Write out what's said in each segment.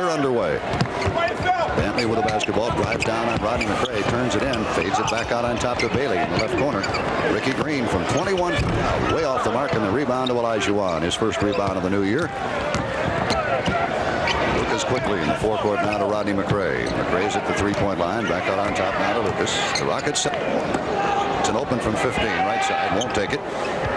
We're underway. Bentley with the basketball, drives down on Rodney McRae, turns it in, fades it back out on top to Bailey in the left corner. Ricky Green from 21 feet out, way off the mark, and the rebound to Olajuwon, his first rebound of the new year. Lucas quickly in the forecourt now to Rodney McRae. McRae's at the three-point line, back out on top now to Lucas. The Rockets. It's an open from 15, right side, won't take it.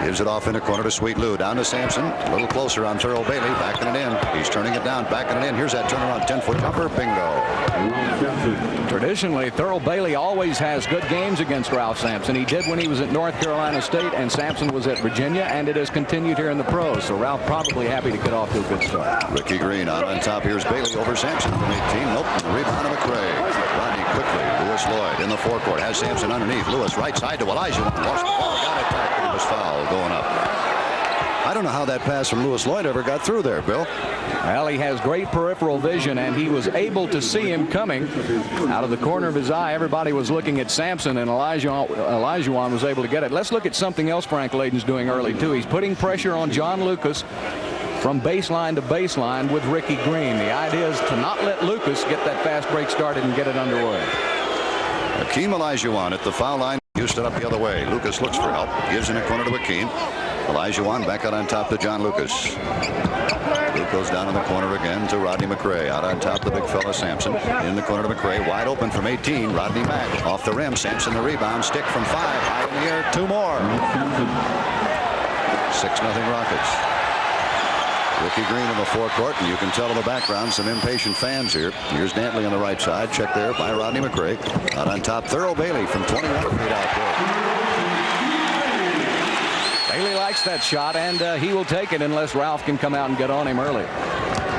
Gives it off in the corner to Sweet Lou, down to Sampson, a little closer on Thurl Bailey, backing it in. He's turning it down, backing it in. Here's that turnaround 10-foot jumper, bingo. Traditionally, Thurl Bailey always has good games against Ralph Sampson. He did when he was at North Carolina State, and Sampson was at Virginia, and it has continued here in the pros. So Ralph probably happy to get off to a good start. Ricky Green out on top. Here's Bailey over Sampson from 18. Nope. Rebound to McRae. Rodney quickly. Lewis Lloyd in the forecourt. Has Sampson underneath. Lewis right side to Olajuwon. Lost the ball. Got it back, but he was fouled going up. I don't know how that pass from Lewis Lloyd ever got through there, Bill. Well, he has great peripheral vision, and he was able to see him coming out of the corner of his eye. Everybody was looking at Sampson, and Olajuwon was able to get it. Let's look at something else Frank Layden's doing early, too. He's putting pressure on John Lucas from baseline to baseline with Ricky Green. The idea is to not let Lucas get that fast break started and get it underway. Hakeem Olajuwon at the foul line. Houston up the other way. Lucas looks for help. Gives in a corner to Hakeem. Olajuwon back out on top to John Lucas. Luke goes down in the corner again to Rodney McRae. Out on top the big fella Sampson. In the corner to McRae. Wide open from 18. Rodney Mack off the rim. Sampson the rebound. Stick from 5. High in the air. 2 more. 6-0 Rockets. Ricky Green in the forecourt, and you can tell in the background some impatient fans here. Here's Dantley on the right side. Check there by Rodney McRae. Out on top, Thurl Bailey from 21 feet out there. Bailey likes that shot, and he will take it unless Ralph can come out and get on him early.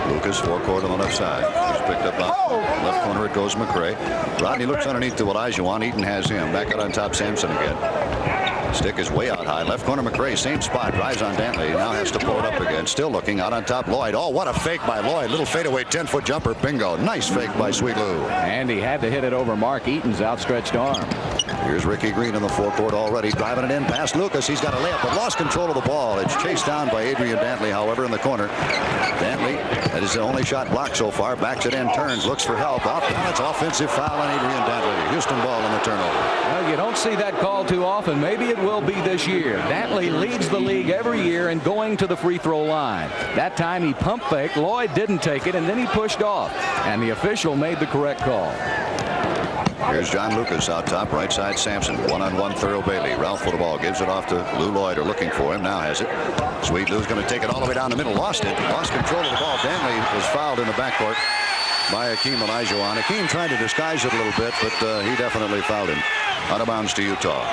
Lucas forecourt on the left side. He's picked up out left corner. It goes McRae. Rodney looks underneath to Olajuwon. Eaton has him. Back out on top, Sampson again. Stick is way out high. Left corner McRae, same spot. Drives on Dantley. Now has to pull it up again. Still looking out on top. Lloyd. Oh, what a fake by Lloyd. Little fadeaway 10-foot jumper. Bingo. Nice fake by Sweet Lou. And he had to hit it over Mark Eaton's outstretched arm. Here's Ricky Green in the forecourt already. Driving it in past Lucas. He's got a layup, but lost control of the ball. It's chased down by Adrian Dantley, however, in the corner. Dantley, that is the only shot blocked so far. Backs it in, turns, looks for help. That's offensive foul on Adrian Dantley. Houston ball in the turnover. Well, you don't see that call too often. Maybe it will be this year. Dantley leads the league every year in going to the free throw line. That time he pump faked. Lloyd didn't take it, and then he pushed off. And the official made the correct call. Here's John Lucas out top, right side Sampson. One-on-one Thurl Bailey. Ralph with the ball, gives it off to Lou Lloyd, or looking for him. Now has it. Sweet Lou's going to take it all the way down the middle. Lost it. Lost control of the ball. Dantley was fouled in the backcourt by Hakeem Olajuwon. Hakeem tried to disguise it a little bit, but he definitely fouled him. Out of bounds to Utah.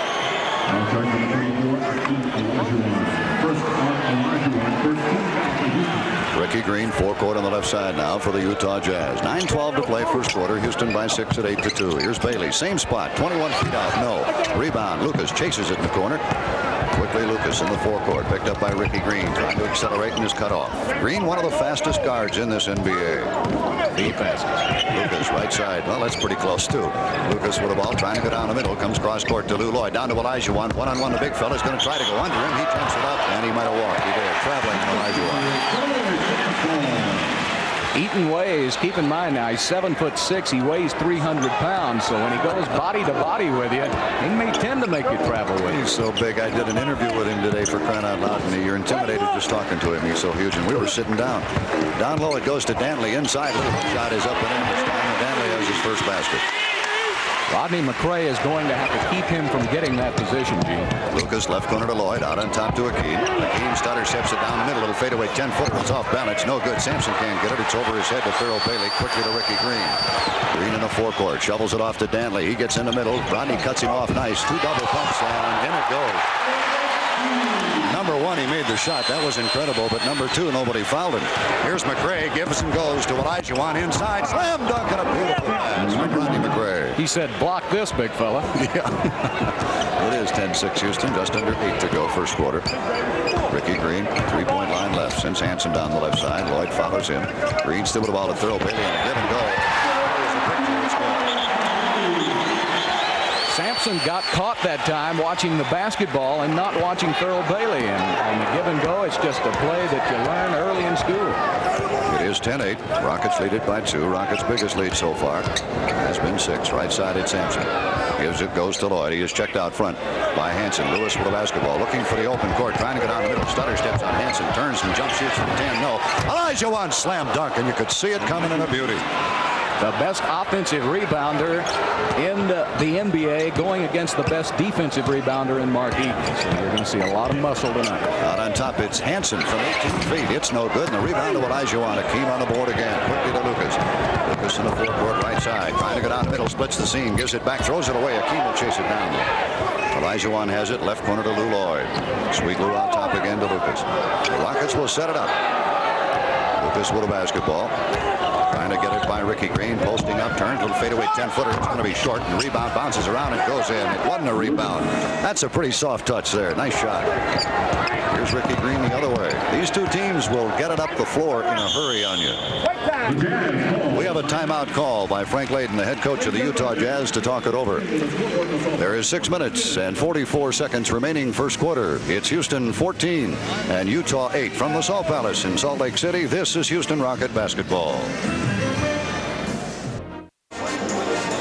Ricky Green, forecourt on the left side now for the Utah Jazz. 9:12 to play first quarter. Houston by 6 at 8-2. Here's Bailey. Same spot. 21 feet out. No. Rebound. Lucas chases it in the corner. Quickly Lucas in the forecourt. Picked up by Ricky Green. Trying to accelerate and is cut off. Green, one of the fastest guards in this NBA. The fastest. Lucas, right side. Well, that's pretty close, too. Lucas with the ball, trying to go down the middle. Comes cross court to Lou Lloyd. Down to Olajuwon. One-on-one, the big fella's going to try to go under him. He jumps it up, and he might have walked. He did. Traveling Olajuwon. Eaton weighs, keep in mind now, he's 7'6". He weighs 300 pounds. So when he goes body to body with you, he may tend to make you travel with him. He's so big. I did an interview with him today for crying out loud, and you're intimidated just talking to him. He's so huge, and we were sitting down. Down low, it goes to Dantley. Inside, shot is up and in this time, and Dantley has his first basket. Rodney McRae is going to have to keep him from getting that position, Gene. Lucas left corner to Lloyd. Out on top to Hakeem. Hakeem stutter steps it down the middle. Little fadeaway 10-footer. It's off balance. No good. Sampson can't get it. It's over his head to Thurl Bailey. Quickly to Ricky Green. Green in the forecourt. Shovels it off to Dantley. He gets in the middle. Rodney cuts him off nice. 2 double pumps, and in it goes. Number 1, he made the shot. That was incredible. But number 2, nobody fouled him. Here's McRae. Gives and goes to Olajuwon inside. Slam dunk and a beautiful pass from Rodney McRae. He said, block this, big fella. Yeah. It is 10-6 Houston. Just under 8 to go first quarter. Ricky Green, 3-point line left. Sends Hansen down the left side. Lloyd follows him. Green still with the ball to Thurl Bailey and a give and go. Sampson got caught that time watching the basketball and not watching Thurl Bailey. And on the give and go, it's just a play that you learn early in school. It Here's 10-8. Rockets lead it by 2. Rockets' biggest lead so far has been 6. Right side at Sampson. Gives it, goes to Lloyd. He is checked out front by Hansen. Lewis with the basketball, looking for the open court, trying to get down the middle. Stutter steps on Hansen, turns and jump shoots from 10. No. Olajuwon slam dunk, and you could see it coming in a beauty. The best offensive rebounder in the NBA going against the best defensive rebounder in Mark Eaton. So you're going to see a lot of muscle tonight. Out on top, it's Hansen from 18 feet. It's no good. And the rebound to Olajuwon. Akeem on the board again. Quickly to Lucas. Lucas in the forecourt right side. Trying to go down the middle. Splits the seam. Gives it back. Throws it away. Akeem will chase it down. Olajuwon has it. Left corner to Lou Lloyd. Sweet Lou on top again to Lucas. The Rockets will set it up. Lucas with a basketball. Trying to get it by Ricky Green. Posting up. Turns. Little fadeaway 10-footer. It's going to be short. And the rebound bounces around and goes in. It wasn't a rebound. That's a pretty soft touch there. Nice shot. Here's Ricky Green the other way. These two teams will get it up the floor in a hurry on you. We have a timeout call by Frank Layden, the head coach of the Utah Jazz, to talk it over. There is 6 minutes and 44 seconds remaining first quarter. It's Houston 14 and Utah 8 from the Salt Palace in Salt Lake City. This is Houston Rocket basketball.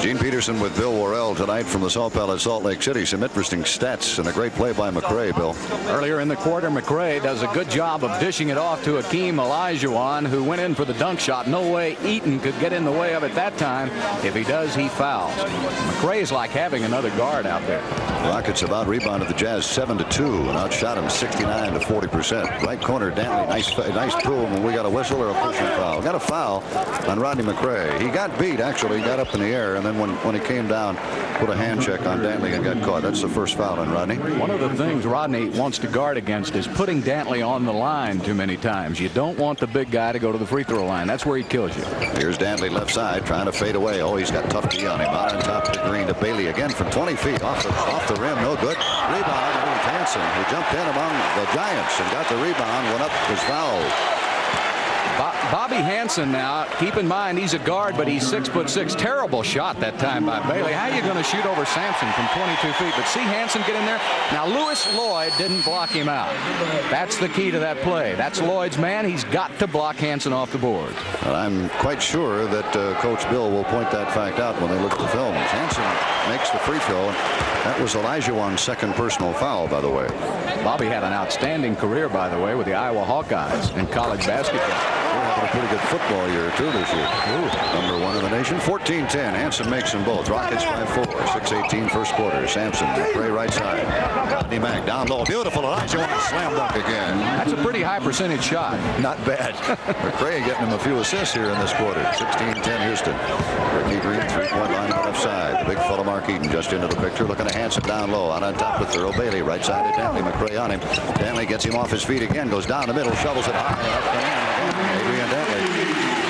Gene Peterson with Bill Worrell tonight from the Salt Palace, Salt Lake City. Some interesting stats and a great play by McRae, Bill. Earlier in the quarter, McRae does a good job of dishing it off to Akeem Olajuwon, who went in for the dunk shot. No way Eaton could get in the way of it that time. If he does, he fouls. McRae is like having another guard out there. Rockets have out-rebounded the Jazz 7-2 and outshot him 69 to 40%. Right corner, Dantley, nice prove, and we got a whistle or a pushing foul. Got a foul on Rodney McRae. He got beat, actually. He got up in the air, and then when he came down, put a hand check on Dantley and got caught. That's the first foul on Rodney. One of the things Rodney wants to guard against is putting Dantley on the line too many times. You don't want the big guy to go to the free throw line. That's where he kills you. Here's Dantley left side trying to fade away. Oh, he's got tough D on him. Out on top to Green to Bailey again from 20 feet off the rim. No good. Rebound. Hansen, who jumped in among the Giants and got the rebound, went up, was fouled. Bobby Hansen now, keep in mind he's a guard, but he's 6'6". Terrible shot that time by Bailey. How are you going to shoot over Sampson from 22 feet? But see Hansen get in there. Now Lewis Lloyd didn't block him out. That's the key to that play. That's Lloyd's man. He's got to block Hansen off the board. I'm quite sure that Coach Bill will point that fact out when they look at the film. Hansen makes the free throw. That was Olajuwon's second personal foul, by the way. Bobby had an outstanding career, by the way, with the Iowa Hawkeyes in college basketball. They're having a pretty good football year, too, this year. Number one in the nation. 14-10. Hansen makes them both. Rockets by 4. 6:18 first quarter. Sampson, McRae right side. Rodney Mack down low. Beautiful. Olajuwon slam dunk again. That's a pretty high percentage shot. Not bad. McRae getting him a few assists here in this quarter. 16-10 Houston. Ricky Green, three-point line on the left side. The big fellow Mark Eaton just into the picture. Looking at Hansen down low. Out on top with Thurl Bailey. Right side to Dantley. McRae on him. Dantley gets him off his feet again. Goes down the middle. Shovels it high. Adrian Dantley.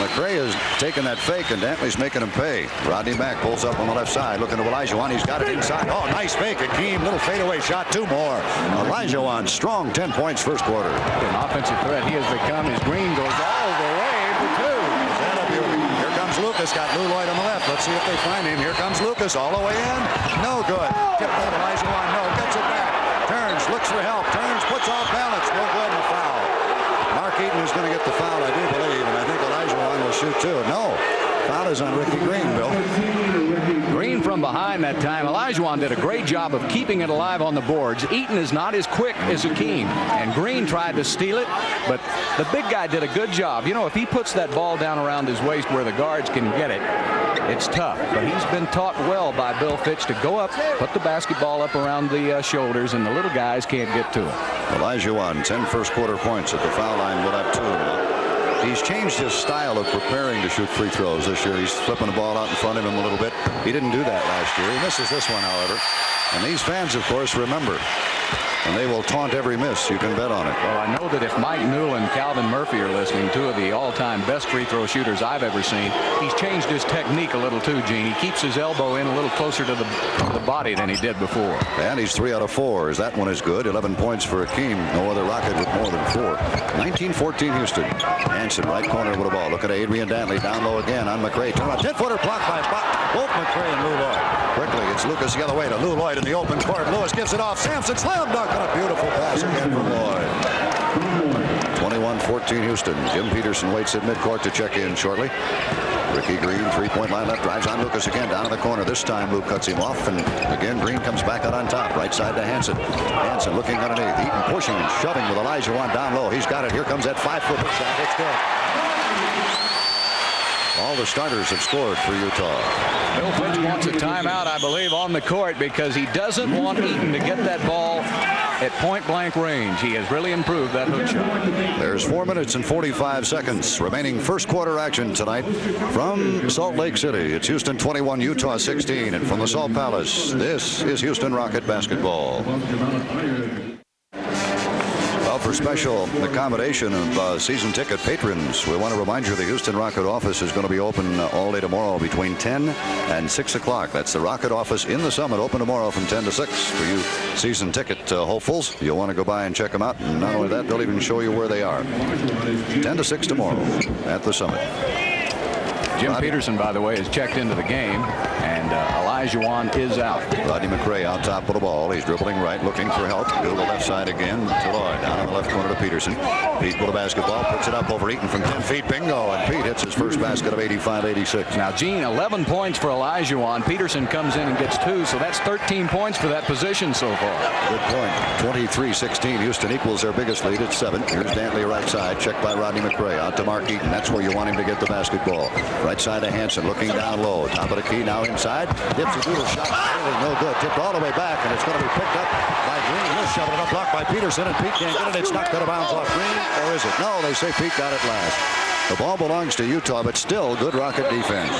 McRae is taking that fake, and Dantley's making him pay. Rodney Mack pulls up on the left side, looking to Olajuwon. He's got it inside. Oh, nice fake. Akeem, little fadeaway shot. 2 more. Olajuwon, strong 10 points first quarter. An offensive threat he has become. His Green goes all the way for 2. Here comes Lucas. Got Lou Lloyd on the left. Let's see if they find him. Here comes Lucas all the way in. No good. Tipped out Olajuwon. No. Gets it back. Turns. Looks for help. Turns. Puts off balance. No good. And a foul. Mark Eaton is going to get the foul, I do believe, and I think Olajuwon will shoot too. No. Foul is on Ricky Green, Bill. Green from behind that time. Olajuwon did a great job of keeping it alive on the boards. Eaton is not as quick as Akeem, and Green tried to steal it, but the big guy did a good job. You know, if he puts that ball down around his waist where the guards can get it, it's tough. But he's been taught well by Bill Fitch to go up, put the basketball up around the shoulders, and the little guys can't get to it. Olajuwon, 10 first quarter points at the foul line, will have 2. He's changed his style of preparing to shoot free throws this year. He's flipping the ball out in front of him a little bit. He didn't do that last year. He misses this one, however. And these fans, of course, remember. And they will taunt every miss. You can bet on it. Well, I know that if Mike Newell and Calvin Murphy are listening, 2 of the all-time best free throw shooters I've ever seen, he's changed his technique a little too, Gene. He keeps his elbow in a little closer to the body than he did before. And he's 3 out of 4. As that one is good. 11 points for Akeem. No other Rocket with more than 4. 19-14 Houston. Hansen, right corner with the ball. Look at Adrian Dantley down low again on McRae. Turn around. 10-footer blocked by both McRae and Lou Lloyd. Quickly, it's Lucas the other way to Lou Lloyd in the open court. Lewis gives it off. Sampson slam dunk. And a beautiful pass again from Lloyd. 21-14 Houston. Jim Peterson waits at midcourt to check in shortly. Ricky Green, three-point line left, drives on Lucas again down in the corner. This time Luke cuts him off, and again Green comes back out on top. Right side to Hansen. Hansen looking underneath. Eaton pushing and shoving with Olajuwon down low. He's got it. Here comes that 5-foot hook shot. It's good. All the starters have scored for Utah. Bill Fitch wants a timeout, I believe, on the court because he doesn't want Eaton to get that ball at point-blank range. He has really improved that hook shot. There's 4 minutes and 45 seconds remaining first quarter action tonight from Salt Lake City. It's Houston 21, Utah 16. And from the Salt Palace, this is Houston Rocket basketball. For special accommodation of season ticket patrons, we want to remind you the Houston Rocket office is going to be open all day tomorrow between 10 and 6 o'clock. That's the Rocket office in the Summit, open tomorrow from 10 to 6. For you season ticket hopefuls, you'll want to go by and check them out. And not only that, they'll even show you where they are. 10 to 6 tomorrow at the Summit. Jim Peterson, by the way, has checked into the game, and Olajuwon is out. Rodney McRae out top of the ball. He's dribbling right, looking for help. To the left side again to Lloyd. Down on the left corner to Peterson. Pete with the basketball, puts it up over Eaton from 10 feet. Bingo, and Pete hits his first basket of 85-86. Now, Gene, 11 points for Olajuwon. Peterson comes in and gets 2, so that's 13 points for that position so far. Good point. 23-16. Houston equals their biggest lead at 7. Here's Dantley right side, checked by Rodney McRae. Out to Mark Eaton. That's where you want him to get the basketball. Right side to Hansen, looking down low. Top of the key, now inside. Dips a doodle shot. Really no good. Tipped all the way back, and it's going to be picked up by Green. He'll shove it up, blocked by Peterson, and Pete can't get it. It's knocked out of bounds off Green, or is it? No, they say Pete got it last. The ball belongs to Utah, but still good Rocket defense.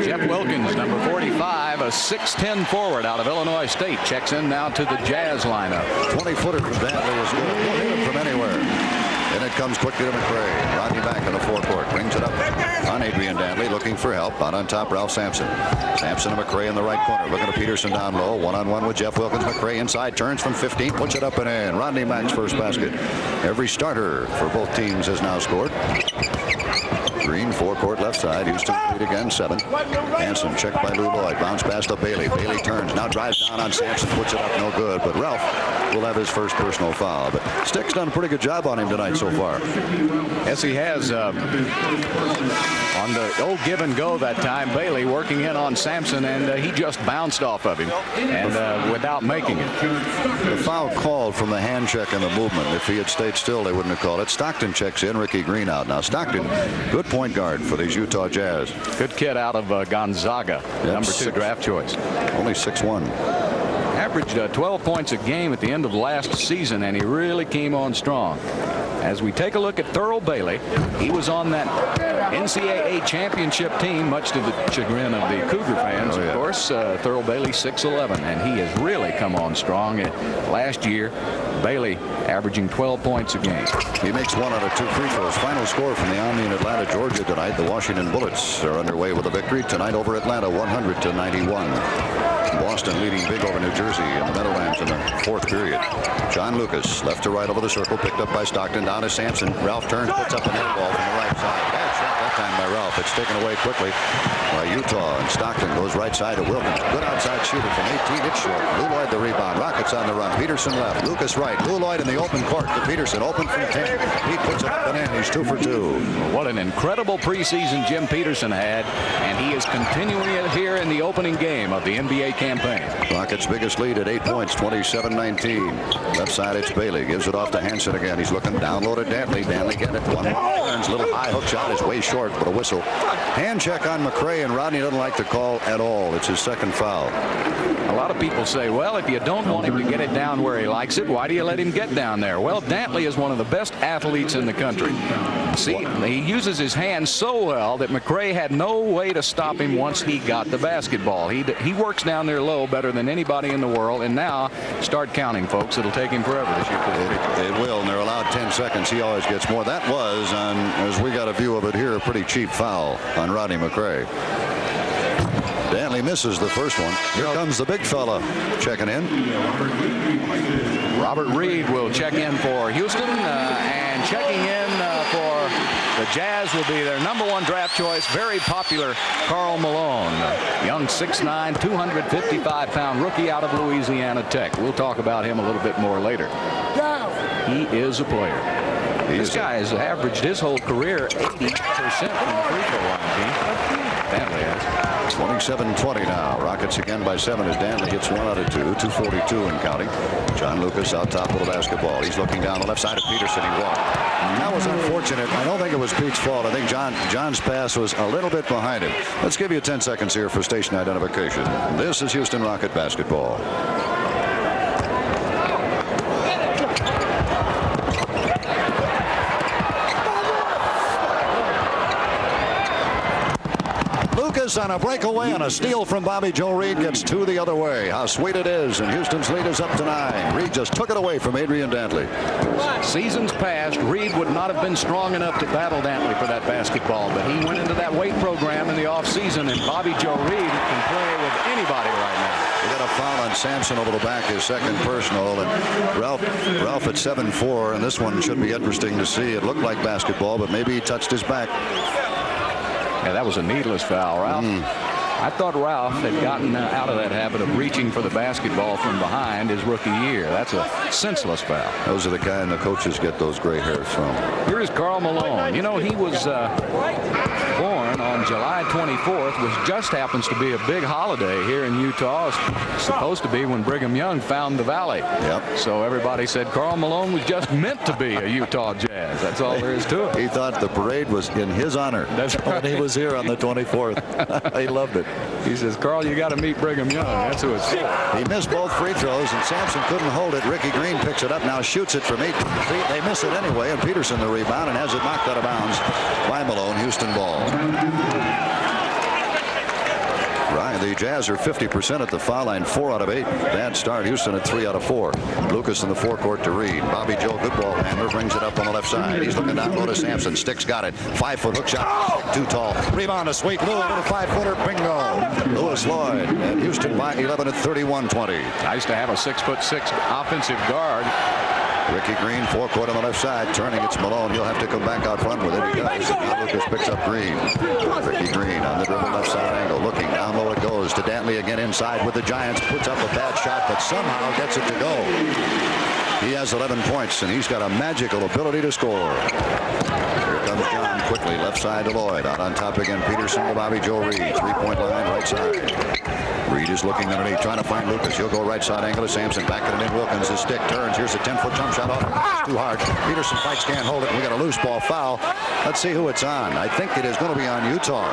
Jeff Wilkins, number 45, a 6'10 forward out of Illinois State, checks in now to the Jazz lineup. 20-footer from Dantley is good. He'll hit him from anywhere. And it comes quickly to McRae. Rodney back in the forecourt. Brings it up on Adrian Dantley, looking for help. Out on top, Ralph Sampson. Sampson and McRae in the right corner. Looking at Peterson down low. One-on-one with Jeff Wilkins. McRae inside. Turns from 15. Puts it up and in. Rodney Mack's first basket. Every starter for both teams has now scored. Green, forecourt left side. Houston lead again, 7. Hansen checked by Lou Lloyd. Bounce pass to Bailey. Bailey turns. Now drives down on Sampson. Puts it up, no good. But Ralph will have his first personal foul. But Stick's done a pretty good job on him tonight so far. Yes, he has. On the old give and go that time, Bailey working in on Sampson, and he just bounced off of him and without making it. The foul called from the hand check and the movement. If he had stayed still, they wouldn't have called it. Stockton checks in. Ricky Green out. Now Stockton, good point guard for these Utah Jazz. Good kid out of Gonzaga, number 2 draft choice. Only 6'1". Averaged 12 points a game at the end of last season, and he really came on strong. As we take a look at Thurl Bailey, he was on that NCAA championship team, much to the chagrin of the Cougar fans. Of course, Thurl Bailey 6'11", and he has really come on strong. Last year, Bailey averaging 12 points a game. He makes 1 out of 2 free throws. Final score from the Omni in Atlanta, Georgia tonight. The Washington Bullets are underway with a victory tonight over Atlanta, 100-91. Boston leading big over New Jersey in the Meadowlands in the 4th period. John Lucas left to right over the circle, picked up by Stockton, down to Sampson. Ralph turns, puts up a net ball from the right side. Bad shot that time by Ralph. It's taken away quickly by Utah, and Stockton goes right side to Wilkins. Good outside shooter from 18. It's short. Lou Lloyd the rebound. Rockets on the run. Peterson left. Lucas right. Lou Lloyd in the open court to Peterson. Open from 10. He puts it up and in. He's 2 for 2. What an incredible preseason Jim Peterson had, and he is continuing it here in the opening game of the NBA campaign. Rockets' biggest lead at 8 points, 27-19. Left side, it's Bailey. Gives it off to Hansen again. He's looking down low to Dantley. Dantley get it. 1 turns. Little high hook shot is way short, but a whistle. Hand check on McRae, and Rodney doesn't like the call at all. It's his second foul. A lot of people say, well, if you don't want him to get it down where he likes it, why do you let him get down there? Well, Dantley is one of the best athletes in the country. See, he uses his hands so well that McRae had no way to stop him once he got the basketball. He works down there low better than anybody in the world, and now start counting, folks. It'll take him forever to shoot this. It will, and they're allowed 10 seconds. He always gets more. That was, as we got a view of it here, a pretty cheap foul on Rodney McRae. Dantley misses the first one. Here comes the big fella checking in. Robert Reed will check in for Houston, and checking in for the Jazz will be their number 1 draft choice, very popular Karl Malone, young 6'9", 255-pound rookie out of Louisiana Tech. We'll talk about him a little bit more later. He is a player. This guy has averaged his whole career 80% from the free throw line, team. Danley has. 27-20 now. Rockets again by 7 as Danley hits 1 out of 2. 2:42 and counting. John Lucas out top of the basketball. He's looking down the left side of Peterson. He walked. That was unfortunate. I don't think it was Pete's fault. I think John's pass was a little bit behind him. Let's give you 10 seconds here for station identification. This is Houston Rocket basketball. Lucas on a breakaway and a steal from Bobby Joe Reed gets 2 the other way. How sweet it is, and Houston's lead is up to 9. Reed just took it away from Adrian Dantley. Seasons past, Reed would not have been strong enough to battle Dantley for that basketball, but he went into that weight program in the offseason, and Bobby Joe Reed can play with anybody right now. We got a foul on Sampson over the back, his second personal, and Ralph at 7-4, and this one should be interesting to see. It looked like basketball, but maybe he touched his back. Yeah, that was a needless foul, Ralph. I thought Ralph had gotten out of that habit of reaching for the basketball from behind his rookie year. That's a senseless foul. Those are the kind the coaches get those gray hairs from. Here is Karl Malone. You know, he was born on July 24th, which just happens to be a big holiday here in Utah. It's supposed to be when Brigham Young found the Valley. Yep. So everybody said Karl Malone was just meant to be a Utah Jazz. That's all there is to it. He thought the parade was in his honor. That's right. When he was here on the 24th. He loved it. He says, Karl, you got to meet Brigham Young. That's who it's for. He missed both free throws, and Sampson couldn't hold it. Ricky Green picks it up now, shoots it from 8 feet. They miss it anyway, and Peterson the rebound and has it knocked out of bounds by Malone. Houston ball. Right, the Jazz are 50% at the foul line, 4 out of 8. Bad start. Houston at 3 out of 4. Lucas in the forecourt to Reed. Bobby Joe, good ball handler, brings it up on the left side. He's looking down low to Sampson. Sticks got it. 5-foot hook shot. Too tall. Rebound to Sweet Lou. Little 5-footer. Bingo. Lewis Lloyd. And Houston by 11 at 31-20. Nice to have a 6'6" offensive guard. Ricky Green, forecourt on the left side, turning. It's Malone. He'll have to come back out front with it. He does. Now Lucas picks up Green. Ricky Green on the dribble left side angle. Looking down low it goes to Dantley again inside with the Giants. Puts up a bad shot, but somehow gets it to go. He has 11 points, and he's got a magical ability to score. Here comes John quickly. Left side to Lloyd. Out on top again. Peterson to Bobby Joe Reed. 3-point line right side. Reed is looking underneath, trying to find Lucas. He'll go right side angle to Sampson. Back it in. Wilkins. His stick turns. Here's a 10-foot jump shot off. It's too hard. Peterson fights, can't hold it. We got a loose ball foul. Let's see who it's on. I think it is going to be on Utah.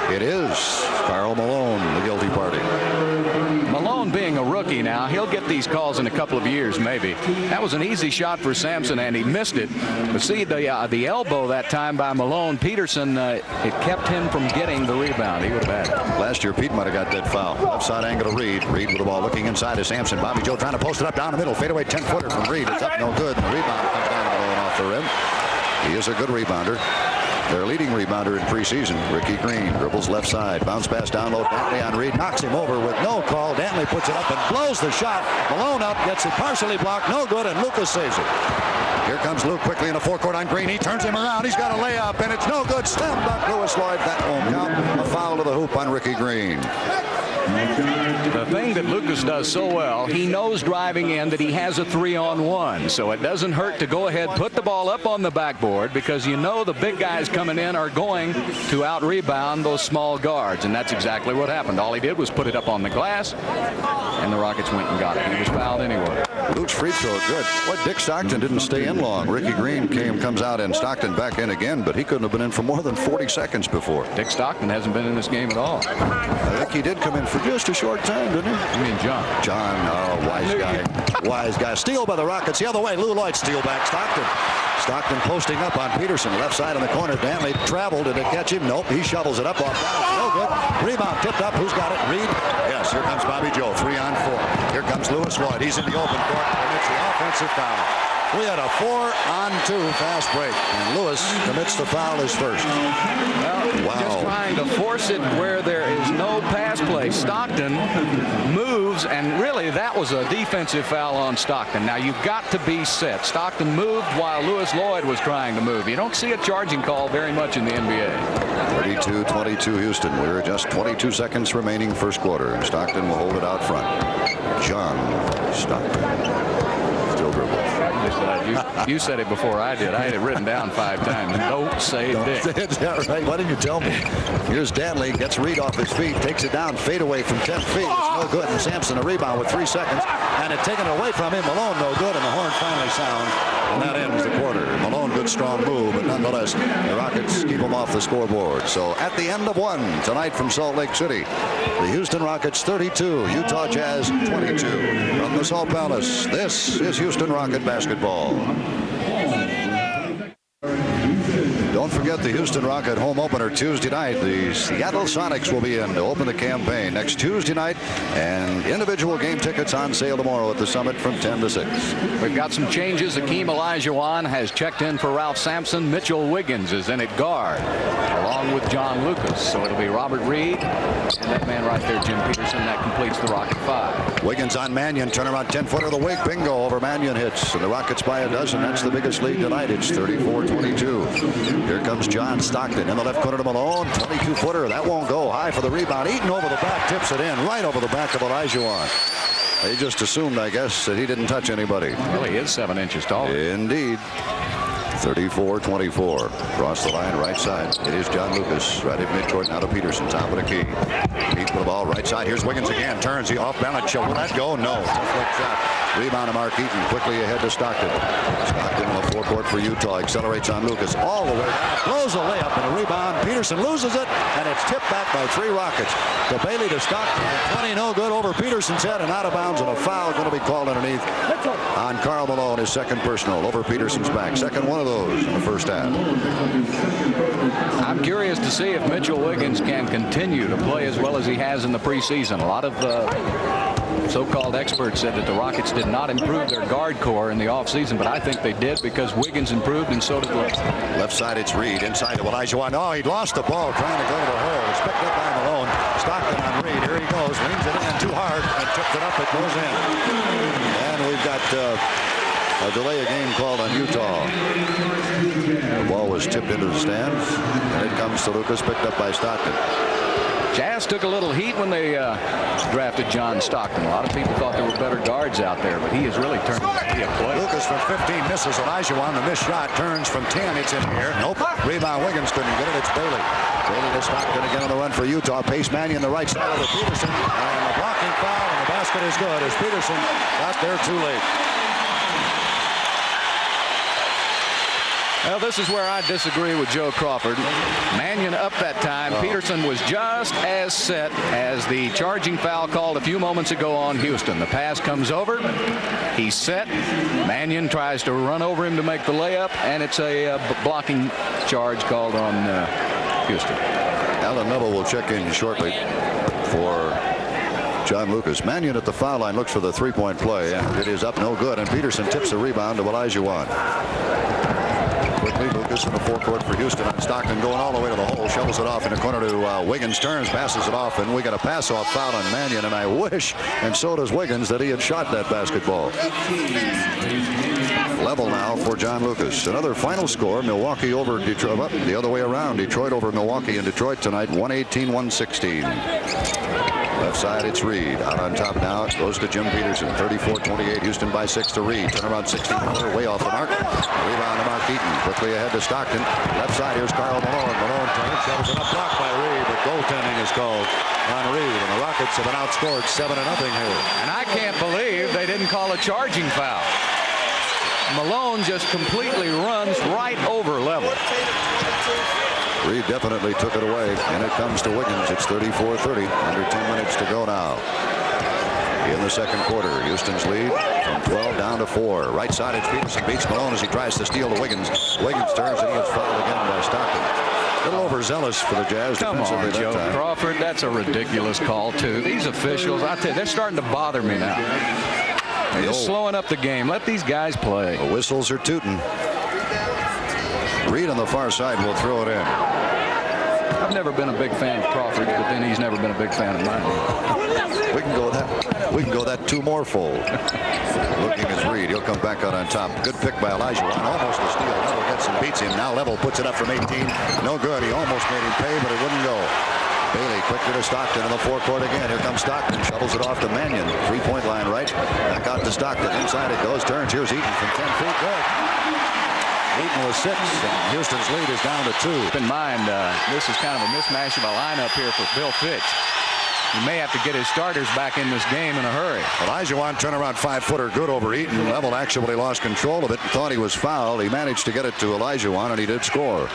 It is Karl Malone, the guilty party. Malone being a rookie now, he'll get these calls in a couple of years, maybe. That was an easy shot for Sampson, and he missed it. But see, the elbow that time by Malone, Peterson, it kept him from getting the rebound. He would have had it. Last year, Pete might have got that foul. Left side angle to Reed. Reed with the ball looking inside to Sampson. Bobby Joe trying to post it up down the middle. Fadeaway 10-footer from Reed. It's up, no good. And the rebound comes down to Malone off the rim. He is a good rebounder. Their leading rebounder in preseason, Ricky Green, dribbles left side, bounce pass down low, Dantley on Reed, knocks him over with no call. Dantley puts it up and blows the shot. Malone up, gets it partially blocked, no good, and Lucas saves it. Here comes Luke quickly in the forecourt on Green. He turns him around. He's got a layup, and it's no good. Slam dunk, Lewis Lloyd. That won't count. A foul to the hoop on Ricky Green. The thing that Lucas does so well, he knows driving in that he has a 3-on-1. So it doesn't hurt to go ahead, put the ball up on the backboard, because you know the big guys coming in are going to out-rebound those small guards. And that's exactly what happened. All he did was put it up on the glass, and the Rockets went and got it. He was fouled anyway. Luke's free throw good. What, Dick Stockton didn't stay in long. Ricky Green comes out, and Stockton back in again, but he couldn't have been in for more than 40 seconds before. Dick Stockton hasn't been in this game at all. I think he did come in for just a short time, didn't he? You mean John? John, oh, wise guy. Wise guy. Steal by the Rockets the other way. Lou Lloyd steal back. Stockton posting up on Peterson. Left side in the corner. Dantley traveled. Did it catch him? Nope. He shovels it up off. No good. Rebound tipped up. Who's got it? Reed? Yes, here comes Bobby Joe. 3-on-4. Here comes Lewis Lloyd. He's in the open court. And it's the offensive foul. We had a 4-on-2 fast break, and Lewis commits the foul his first. Well, wow. Just trying to force it where there is no pass play. Stockton moves, and really that was a defensive foul on Stockton. Now you've got to be set. Stockton moved while Lewis Lloyd was trying to move. You don't see a charging call very much in the NBA. 32-22 Houston. We're just 22 seconds remaining first quarter, and Stockton will hold it out front. John Stockton. Still dribbles. You said it before I did. I had it written down 5 times. Don't say Dick. Yeah, right. Why didn't you tell me? Here's Danley, gets Reed off his feet, takes it down, fade away from 10 feet. It's no good. And Sampson a rebound with 3 seconds, and it taken away from him. Malone no good, and the horn finally sounds, and that ends the quarter. Malone, good strong move, but nonetheless, the Rockets keep him off the scoreboard. So at the end of 1 tonight from Salt Lake City, the Houston Rockets 32, Utah Jazz 22. From the Salt Palace, this is Houston Rocket basketball. Don't forget the Houston Rocket home opener Tuesday night. The Seattle Sonics will be in to open the campaign next Tuesday night, and individual game tickets on sale tomorrow at the Summit from 10 to 6. We've got some changes. Akeem Olajuwon has checked in for Ralph Sampson. Mitchell Wiggins is in at guard, along with John Lucas. So it'll be Robert Reed and that man right there, Jim Peterson. That completes the Rocket 5. Wiggins on Mannion, turnaround 10-footer, the wig, bingo over Mannion hits, and the Rockets by a dozen. That's the biggest lead tonight. It's 34-22. Here comes John Stockton in the left corner to Malone, 22-footer. That won't go. High for the rebound. Eaton over the back, tips it in, right over the back of Olajuwon. They just assumed, I guess, that he didn't touch anybody. Well, he is 7 inches tall. Indeed. 34-24. Across the line, right side. It is John Lucas. Right at midcourt now to Peterson. Top of the key. Heat with the ball, right side. Here's Wiggins again. Turns the off balance. Will that go? No. Tough look shot. Rebound to Mark Eaton. Quickly ahead to Stockton. Stockton in the forecourt for Utah. Accelerates on Lucas. All the way down. Blows a layup and a rebound. Peterson loses it, and it's tipped back by 3 Rockets. To Bailey to Stockton. 20 no good over Peterson's head and out of bounds, and a foul going to be called underneath on Karl Malone, his second personal over Peterson's back. Second one of those in the first half. I'm curious to see if Mitchell Wiggins can continue to play as well as he has in the preseason. A lot of so-called experts said that the Rockets did not improve their guard core in the offseason, but I think they did because Wiggins improved and so did Lucas. Left side, it's Reed. Inside to Olajuwon. Oh, he lost the ball trying to go to the hole. It's picked up by Malone. Stockton on Reed. Here he goes. Leans it in too hard and tipped it up. It goes in. And we've got a delay of game called on Utah. The ball was tipped into the stands, and it comes to Lucas, picked up by Stockton. Jazz took a little heat when they drafted John Stockton. A lot of people thought there were better guards out there, but he has really turned out to be a player. Lucas from 15 misses. Olajuwon, the missed shot, turns from 10. It's in here. Nope. Rebound. Wiggins couldn't get it. It's Bailey. Bailey to Stockton again on the run for Utah. Pace Mannion the right side of the Peterson. And the blocking foul, and the basket is good as Peterson got there too late. Well, this is where I disagree with Joe Crawford. Mannion up that time. Peterson was just as set as the charging foul called a few moments ago on Houston. The pass comes over. He's set. Mannion tries to run over him to make the layup, and it's a blocking charge called on Houston. Alan Neville will check in shortly for John Lucas. Mannion at the foul line looks for the three-point play, and it is up no good, and Peterson tips the rebound to Olajuwon. Quickly, Lucas in the forecourt for Houston. And Stockton going all the way to the hole. Shovels it off in the corner to Wiggins. Turns, passes it off, and we got a pass-off foul on Mannion. And I wish, and so does Wiggins, that he had shot that basketball. Level now for John Lucas. Another final score, Milwaukee over Detroit. Up the other way around. Detroit over Milwaukee in Detroit tonight, 118-116. Left side, it's Reed. Out on top now, it goes to Jim Peterson. 34-28. Houston by 6 to Reed. Turnaround 16-footer, way off the mark. Rebound to Mark Eaton. Quickly ahead to Stockton. Left side, here's Karl Malone. Malone turns, shovels it up, blocked by Reed, but goaltending is called on Reed. And the Rockets have been outscored 7-0 here. And I can't believe they didn't call a charging foul. Malone just completely runs right over level. Reed definitely took it away, and it comes to Wiggins. It's 34-30. Under 10 minutes to go now. In the second quarter, Houston's lead from 12 down to 4. Right side, it's Peterson beats Malone as he tries to steal to Wiggins. Wiggins turns, and he gets fouled again by Stockton. A little overzealous for the Jazz. Come on, Joe Crawford. That's a ridiculous call, too. These officials, I tell you, they're starting to bother me now. They're just slowing up the game. Let these guys play. The whistles are tooting. Reed on the far side will throw it in. I've never been a big fan of Crawford, but then he's never been a big fan of mine. We can go that two more fold. Looking at Reed. He'll come back out on top. Good pick by Olajuwon. Almost a steal. Level gets and beats him. Now Level puts it up from 18. No good. He almost made him pay, but it wouldn't go. Bailey quickly to Stockton in the forecourt again. Here comes Stockton. Shovels it off to Mannion. 3-point line right. Back out to Stockton. Inside it goes. Turns. Here's Eaton from 10 feet. Good. Eaton was 6. And Houston's lead is down to 2. Keep in mind, this is kind of a mismatch of a lineup here for Bill Fitch. He may have to get his starters back in this game in a hurry. Olajuwon turnaround 5-footer good over Eaton. Level actually lost control of it and thought he was fouled. He managed to get it to Olajuwon, and he did score.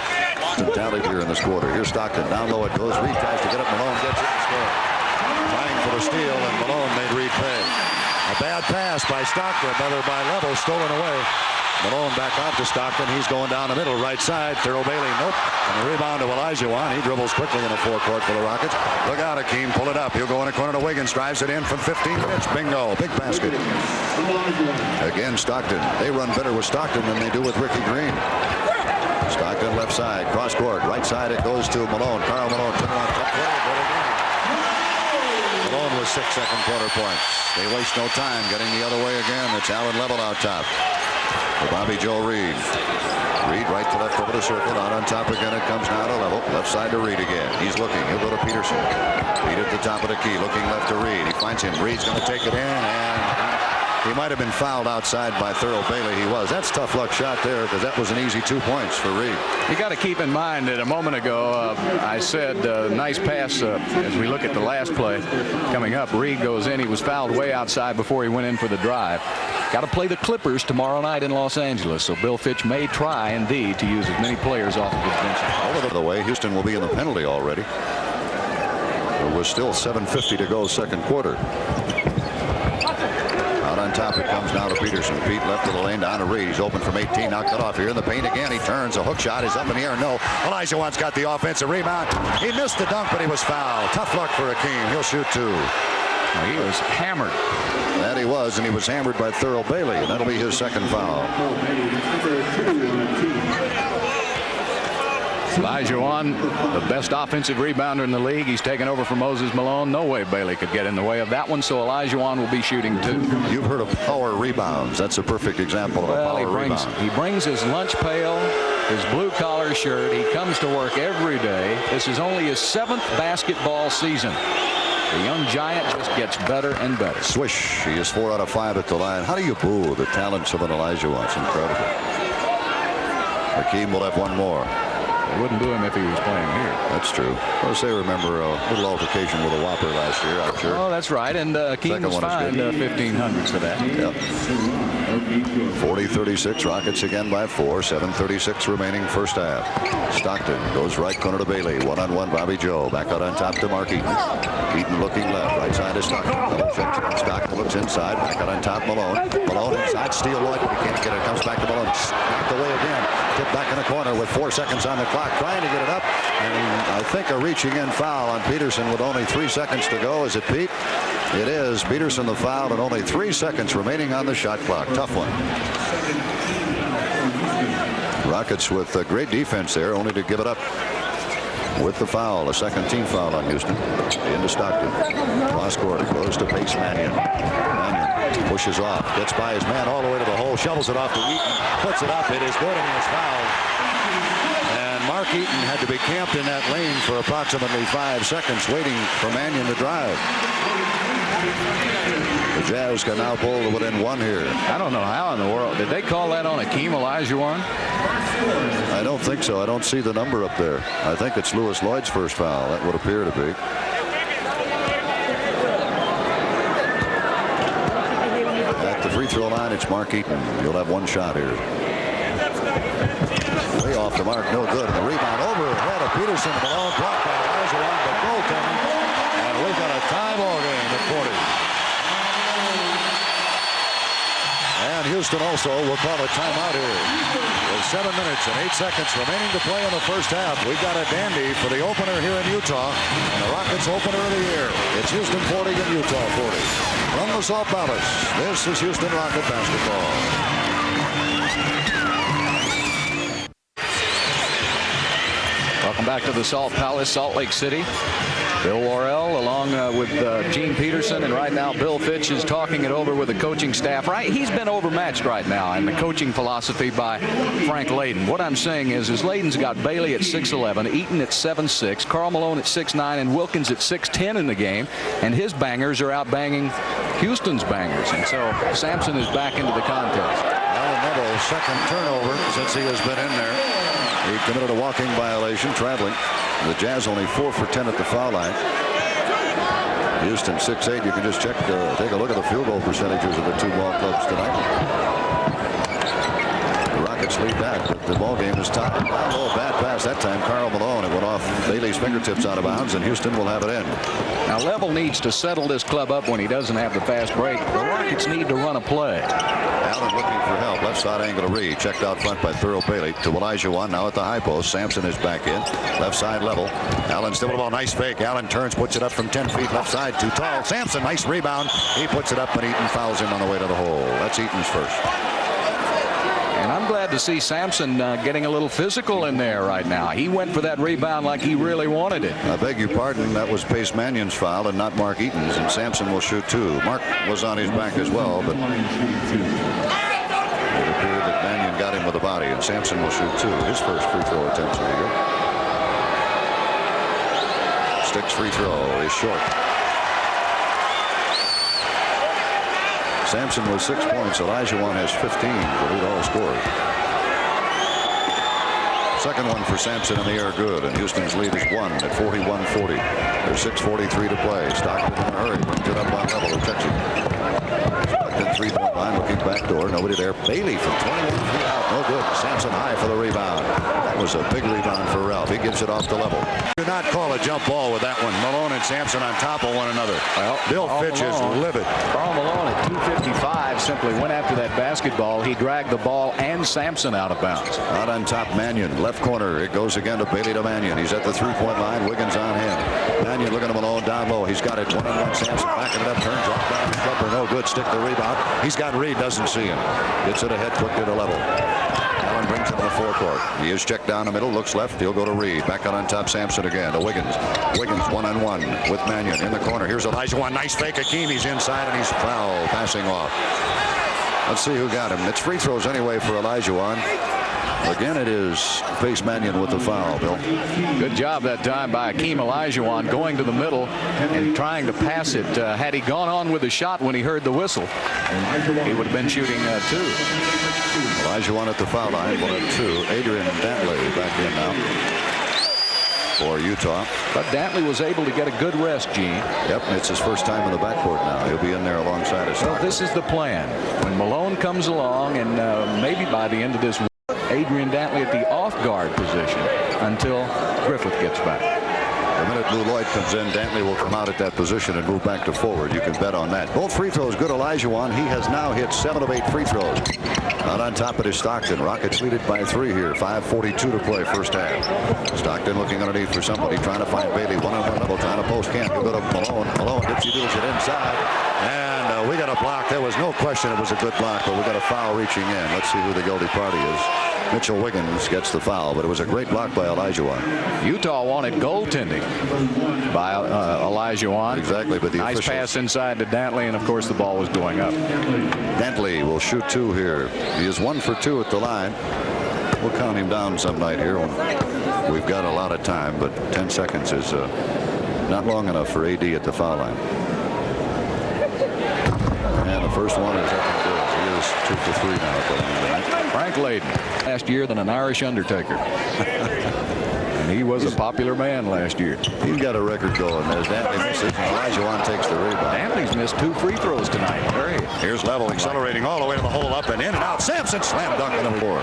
Some talent here in this quarter. Here's Stockton. Down low it goes. Reed tries to get it. Malone gets it and scores. Trying for the steal, and Malone made Reed pay. A bad pass by Stockton. Another by Level. Stolen away. Malone back out to Stockton. He's going down the middle, right side. Thurl Bailey, nope. And the rebound to Olajuwon. He dribbles quickly in the forecourt for the Rockets. Look out, Akeem. Pull it up. He'll go in the corner to Wiggins. Drives it in from 15 minutes. Bingo. Big basket. Again, Stockton. They run better with Stockton than they do with Ricky Green. Stockton left side. Cross court. Right side it goes to Malone. Karl Malone. Turn around. Malone with 6 second quarter points. They waste no time getting the other way again. It's Allen Level out top. For Bobby Joe Reed. Reed right to left over the circle. Out on top again. It comes now to Level. Left side to Reed again. He's looking. He'll go to Peterson. Reed at the top of the key. Looking left to Reed. He finds him. Reed's going to take it in. And he might have been fouled outside by Thurl Bailey. He was. That's tough luck shot there because that was an easy 2 points for Reed. You got to keep in mind that a moment ago I said nice pass as we look at the last play coming up. Reed goes in. He was fouled way outside before he went in for the drive. Got to play the Clippers tomorrow night in Los Angeles, so Bill Fitch may try indeed to use as many players off of his bench. Over the way, Houston will be in the penalty already. There was still 7:50 to go second quarter. Out on top it comes now to Peterson. Pete left of the lane down to Reed. He's open from 18. Now cut off here in the paint again. He turns. A hook shot is up in the air. No. Olajuwon's got the offensive rebound. He missed the dunk, but he was fouled. Tough luck for Akeem. He'll shoot 2. He was hammered. That he was, and he was hammered by Thurl Bailey, and that'll be his second foul. Olajuwon, the best offensive rebounder in the league. He's taken over for Moses Malone. No way Bailey could get in the way of that one, so Olajuwon will be shooting 2. You've heard of power rebounds. That's a perfect example of a power rebound. He brings his lunch pail, his blue-collar shirt. He comes to work every day. This is only his 7th basketball season. The young giant just gets better and better. Swish. He is 4 out of 5 at the line. How do you boo the talents of an Olajuwon? It's incredible. Akeem will have one more. They wouldn't boo him if he was playing here. That's true. Of course, they remember a little altercation with a Whopper last year, I'm sure. Oh, that's right. And Akeem was fined $1,500 for that. Yep. 40-36. Rockets again by 4. 7:36 remaining first half. Stockton goes right corner to Bailey. One-on-one Bobby Joe. Back out on top to Mark Eaton. Eaton looking left. Right side is Stockton. Double check. Stockton looks inside. Back out on top Malone. Malone inside. Steal Lloyd, but he can't get it. Comes back to Malone. Knocked away again. Tip back in the corner with 4 seconds on the clock. Trying to get it up. And I think a reaching in foul on Peterson with only 3 seconds to go. Is it Pete? It is. Peterson the foul and only 3 seconds remaining on the shot clock. Tough one. Rockets with a great defense there, only to give it up with the foul. A second team foul on Houston. Into Stockton. Cross court. Goes to Pace Mannion. Mannion pushes off. Gets by his man all the way to the hole. Shovels it off to Eaton. Puts it up. It is good and he is fouled. And Mark Eaton had to be camped in that lane for approximately 5 seconds waiting for Mannion to drive. The Jazz can now pull to within 1 here. I don't know how in the world. Did they call that on Akeem Olajuwon? I don't think so. I don't see the number up there. I think it's Lewis Lloyd's first foul. That would appear to be. At the free throw line, it's Mark Eaton. You'll have 1 shot here. Way off the mark. No good. And the rebound over ahead of Peterson. Malone blocked by Olajuwon, but goaltending. And we've got a tie ball game at 40. And Houston also will call a timeout here. With 7 minutes and 8 seconds remaining to play in the first half. We've got a dandy for the opener here in Utah. And the Rockets opener of the year. It's Houston 40 and Utah 40. From the Salt Palace, this is Houston Rocket basketball. Welcome back to the Salt Palace, Salt Lake City. Bill Worrell along with Gene Peterson, and right now Bill Fitch is talking it over with the coaching staff. Right, he's been overmatched right now in the coaching philosophy by Frank Layden. What I'm saying is Layden's got Bailey at 6'11", Eaton at 7'6", Karl Malone at 6'9", and Wilkins at 6'10" in the game, and his bangers are out banging Houston's bangers, and so Sampson is back into the contest. Neville, second turnover since he has been in there. He committed a walking violation traveling. The Jazz only 4 for 10 at the foul line. Houston 6'8". You can just take a look at the field goal percentages of the two ball clubs tonight. The Rockets lead that, but the ball game is tied. Oh, bad pass that time. Karl Malone. It went off Bailey's fingertips out of bounds, and Houston will have it in. Now Level needs to settle this club up when he doesn't have the fast break. The Rockets need to run a play. Allen looking for help. Left side angle to Reed. Checked out front by Thurl Bailey to Olajuwon. Now at the high post. Sampson is back in. Left side Level. Allen still with the ball. Nice fake. Allen turns, puts it up from 10 feet. Left side too tall. Sampson, nice rebound. He puts it up, and Eaton fouls him on the way to the hole. That's Eaton's first. And I'm glad to see Sampson getting a little physical in there right now. He went for that rebound like he really wanted it. I beg your pardon. That was Pace Mannion's foul and not Mark Eaton's, and Sampson will shoot two. Mark was on his back as well, but it appeared that Mannion got him with the body, and Sampson will shoot two. His first free throw attempt. Here you go. Sticks free throw is short. Sampson with 6 points. Olajuwon has 15 to lead all scorers. Second one for Sampson in the air, good, and Houston's lead is 1 at 41-40. There's 6:43 to play. Stockton in a hurry, brings it up on Level, who checks it. Stockton 3-point line, looking back door, nobody there. Bailey from 21 feet out, no good. Sampson high for the rebound. That was a big rebound for Ralph. He gives it off to Level. Do not call a jump ball with that one. Malone and Sampson on top of one another. Well, Bill Fitch is livid. Karl Malone at 2:55 simply went after that basketball. He dragged the ball and Sampson out of bounds. Out on top, Mannion. Left corner. It goes again to Bailey to Mannion. He's at the 3-point line. Wiggins on him. Mannion looking at Malone down low. He's got it. 1-on-1. Sampson backing it up. Turns off down. Jumper no good. Stick the rebound. He's got Reed. Doesn't see him. Gets it ahead quickly to Level. Allen brings it to the forecourt. He is checked down the middle. Looks left. He'll go to Reed. Back out on top. Sampson again to Wiggins. Wiggins 1-on-1 with Mannion in the corner. Here's Olajuwon. Nice fake. Hakeem. He's inside and he's fouled. Passing off. Let's see who got him. It's free throws anyway for Olajuwon. Again, it is Pace Mannion with the foul, Bill. Good job that time by Hakeem Olajuwon going to the middle and trying to pass it. Had he gone on with the shot when he heard the whistle, he would have been shooting two. Olajuwon at the foul line, 1 of 2. Adrian Dantley back in now for Utah. But Dantley was able to get a good rest, Gene. Yep, it's his first time in the backcourt now. He'll be in there alongside us. Well, this is the plan. When Malone comes along, and maybe by the end of this week, Adrian Dantley at the off-guard position until Griffith gets back. The minute Lou Lloyd comes in, Dantley will come out at that position and move back to forward. You can bet on that. Both free throws good. Olajuwon. He has now hit 7 of 8 free throws. Out on top it is Stockton. Rockets lead it by 3 here. 5:42 to play first half. Stockton looking underneath for somebody, trying to find Bailey. 1-on-1 Level, trying to post. Can't. He'll go to Malone. Malone dipsy doodles it inside. And we got a block. There was no question it was a good block, but we got a foul reaching in. Let's see who the guilty party is. Mitchell Wiggins gets the foul, but it was a great block by Olajuwon. Utah wanted goaltending by Olajuwon. Exactly, but the nice pass inside to Dantley, and of course the ball was going up. Dantley will shoot 2 here. He is 1 for 2 at the line. We'll count him down some night here. We've got a lot of time, but 10 seconds is not long enough for AD at the foul line. And the first one is up and good. He is 2 for 3 now at the line tonight. Frank Layden, last year than an Irish Undertaker. And he was a popular man last year. He's got a record going. As Dantley misses, Olajuwon takes the rebound. Dantley's missed 2 free throws tonight. Here's Level accelerating all the way to the hole, up and in and out. Sampson slam dunk on the floor.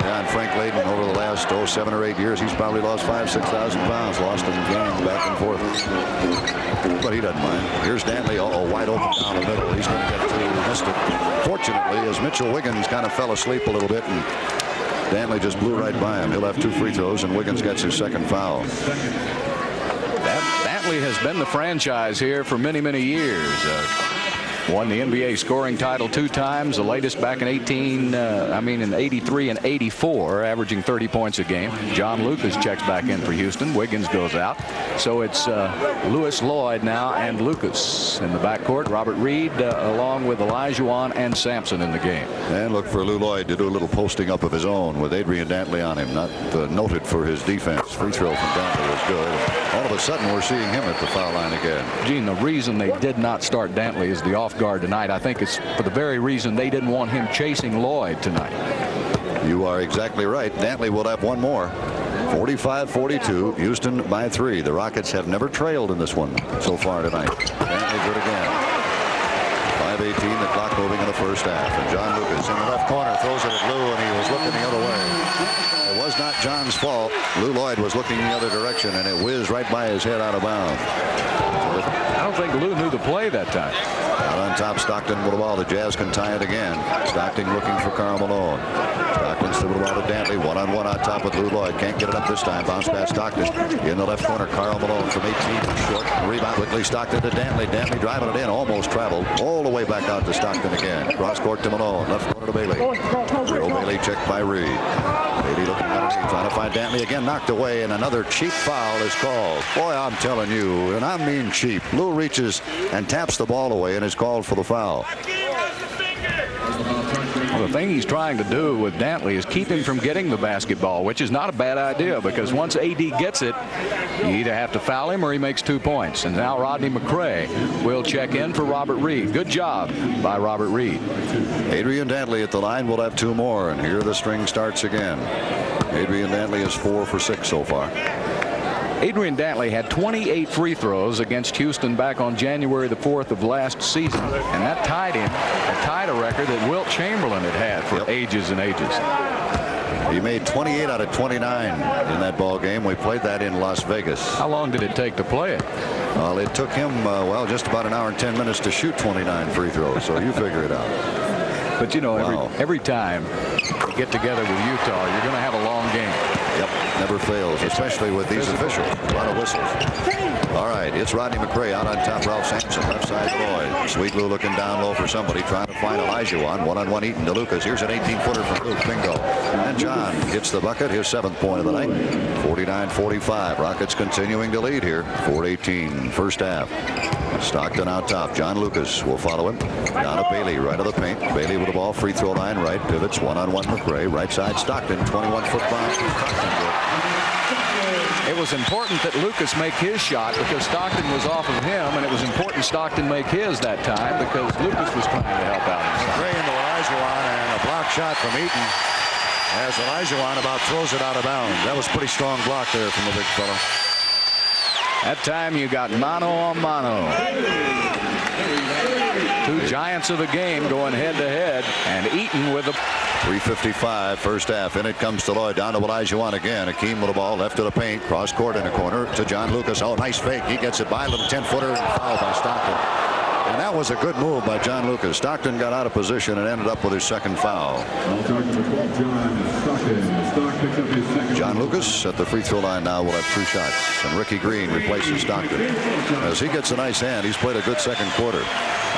Yeah, and Frank Layden over the last 7 or 8 years, he's probably lost 5,000-6,000 pounds, lost in games back and forth. But he doesn't mind. Here's Dantley, wide open down the middle. He's going to get 2. Missed it. Fortunately, as Mitchell Wiggins kind of fell asleep a little bit, and Dantley just blew right by him. He'll have 2 free throws, and Wiggins gets his second foul. Dantley has been the franchise here for many, many years. Won the NBA scoring title 2 times, the latest back in 83 and 84, averaging 30 points a game. John Lucas checks back in for Houston. Wiggins goes out. So it's Lewis, Lloyd now, and Lucas in the backcourt. Robert Reed along with Olajuwon and Sampson in the game. And look for Lou Lloyd to do a little posting up of his own with Adrian Dantley on him. Not noted for his defense. Free throw from Dantley was good. All of a sudden we're seeing him at the foul line again. Gene, the reason they did not start Dantley is the off guard tonight. I think it's for the very reason they didn't want him chasing Lloyd tonight. You are exactly right. Dantley will have one more. 45-42. Houston by 3. The Rockets have never trailed in this one so far tonight. Dantley good again. 5:18. The clock moving in the first half. And John Lucas in the left corner throws it at Lou, and he was looking the other way. It was not John's fault. Lou Lloyd was looking the other direction, and it whizzed right by his head out of bounds. I don't think Lou knew the play that time. Out on top, Stockton with the ball. The Jazz can tie it again. Stockton looking for Karl Malone. Stockton still with the ball to Dantley. One-on-one on top with Lou Lloyd. Can't get it up this time. Bounce pass Stockton. In the left corner, Karl Malone from 18. Short. Rebound quickly. Stockton to Dantley. Dantley driving it in. Almost traveled. All the way back out to Stockton again. Cross court to Malone. Left corner to Bailey. Bailey checked by Reed. Bailey looking underneath. Trying to find Dantley again. Knocked away. And another cheap foul is called. Boy, I'm telling you. And I mean cheap. Lou reaches and taps the ball away and is called for the foul. Well, the thing he's trying to do with Dantley is keep him from getting the basketball, which is not a bad idea, because once AD gets it, you either have to foul him or he makes 2 points. And now Rodney McCray will check in for Robert Reed. Good job by Robert Reed. Adrian Dantley at the line will have 2 more, and here the string starts again. Adrian Dantley is 4 for 6 so far. Adrian Dantley had 28 free throws against Houston back on January the 4th of last season, and that tied him. It tied a record that Wilt Chamberlain had for ages and ages. He made 28 out of 29 in that ball game. We played that in Las Vegas. How long did it take to play it? Well, it took him just about an hour and 10 minutes to shoot 29 free throws. So you figure it out. But you know, every time you get together with Utah, you're going to have a long game. Yep, never fails, especially with these officials. A lot of whistles. All right, it's Rodney McCray out on top. Ralph Sampson, left side Lloyd. Sweet Lou looking down low for somebody, trying to find Olajuwon. One-on-one Eaton to Lucas. Here's an 18-footer from Luke. Bingo. And John gets the bucket. His 7th point of the night. 49-45. Rockets continuing to lead here. 4:18 first half. Stockton out top. John Lucas will follow him. Down to Bailey, right of the paint. Bailey with the ball. Free throw line right. Pivots. One-on-one McCray. Right side Stockton. 21-foot bounce from Stockton. It was important that Lucas make his shot because Stockton was off of him, and it was important Stockton make his that time because Lucas was trying to help out himself. McCray into Olajuwon, and a block shot from Eaton as Olajuwon about throws it out of bounds. That was a pretty strong block there from the big fella. That time you got mano on mano. 2 giants of the game going head to head, and Eaton with a 3:55 first half. In it comes to Lloyd. Down to Olajuwon again. Akeem with the ball left to the paint. Cross court in the corner to John Lucas. Oh, nice fake. He gets it by a little 10-footer and fouled by Stockton. And that was a good move by John Lucas. Stockton got out of position and ended up with his 2nd foul. John Lucas at the free throw line now will have 2 shots. And Ricky Green replaces Stockton. As he gets a nice hand, he's played a good 2nd quarter.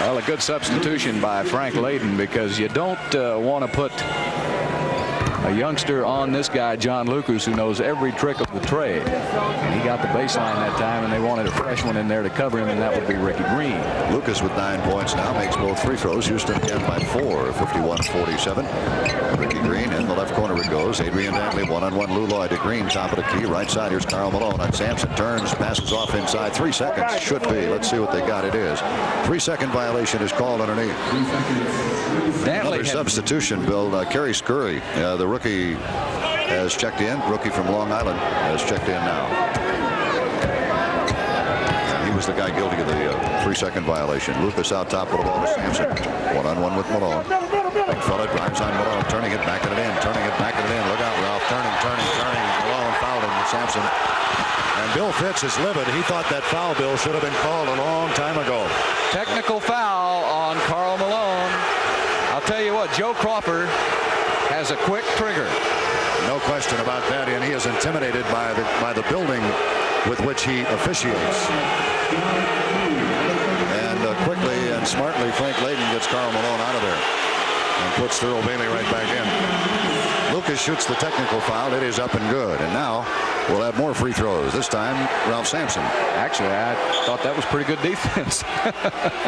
Well, a good substitution by Frank Layden because you don't want to put a youngster on this guy, John Lucas, who knows every trick of the trade. And he got the baseline that time, and they wanted a fresh one in there to cover him, and that would be Ricky Green. Lucas with 9 points now makes both free throws. Houston again by 4, 51-47. Ricky Green in the left corner it goes. Adrian Dantley one-on-one. Lou Lloyd to Green, top of the key. Right side, here's Karl Malone on Sampson. Turns, passes off inside. 3 seconds should be. Let's see what they got. It is. 3-second violation is called underneath. Another substitution, Bill. Kerry Scurry, the rookie, has checked in. Rookie from Long Island has checked in now. And he was the guy guilty of the 3-second violation. Lucas out top with the ball to Sampson. One-on-one with Malone. Big fella drives on Malone, turning it, backing it in, turning it, backing it in. Look out, Ralph. Turning. Malone fouled him with Sampson. And Bill Fitz is livid. He thought that foul, Bill, should have been called a long time ago. Technical foul on Karl Malone. I'll tell you what, Joe Crawford has a quick trigger. No question about that, and he is intimidated by the building with which he officiates. And quickly, And smartly, Frank Layden gets Karl Malone out of there and puts Thurl Bailey right back in. Lucas shoots the technical foul. It is up and good. And now we'll have more free throws. This time, Ralph Sampson. Actually, I thought that was pretty good defense.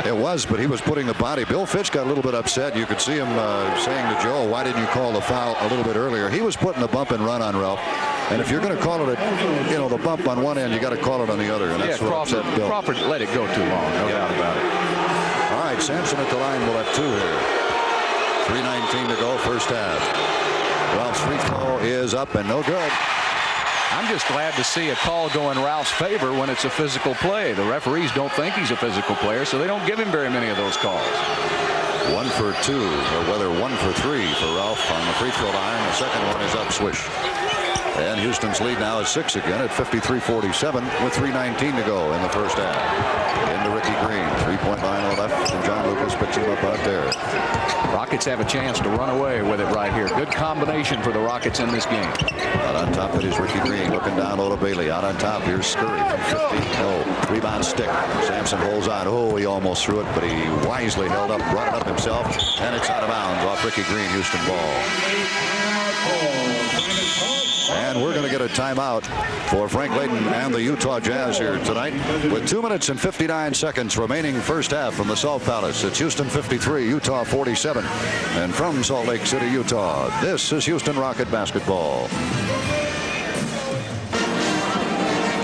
It was, but he was putting the body. Bill Fitch got a little bit upset. You could see him saying to Joe, why didn't you call the foul a little bit earlier? He was putting the bump and run on Ralph. And if you're going to call it, the bump on one end, you got to call it on the other. And that's what upset Bill. Crawford let it go too long. No doubt about it. All right, Sampson at the line will have 2 here. 3:19 to go, first half. Ralph's free throw is up and no good. I'm just glad to see a call go in Ralph's favor when it's a physical play. The referees don't think he's a physical player, so they don't give him very many of those calls. 1 for 2, or whether 1 for 3 for Ralph on the free throw line. The second one is up, swish. And Houston's lead now is 6 again at 53-47 with 3:19 to go in the first half. Into Ricky Green, 3-point line on the left, and John Lucas picks him up out there. Rockets have a chance to run away with it right here. Good combination for the Rockets in this game. Out on top it is Ricky Green looking down low to Bailey. Out on top here's Scurry from 50. No. Rebound stick. Sampson holds on. Oh, he almost threw it, but he wisely held up, brought it up himself, and it's out of bounds off Ricky Green. Houston ball. And we're going to get a timeout for Frank Layden and the Utah Jazz here tonight with 2 minutes and 59 seconds remaining first half from the Salt Palace. It's Houston 53, Utah 47. And from Salt Lake City, Utah, this is Houston Rocket basketball.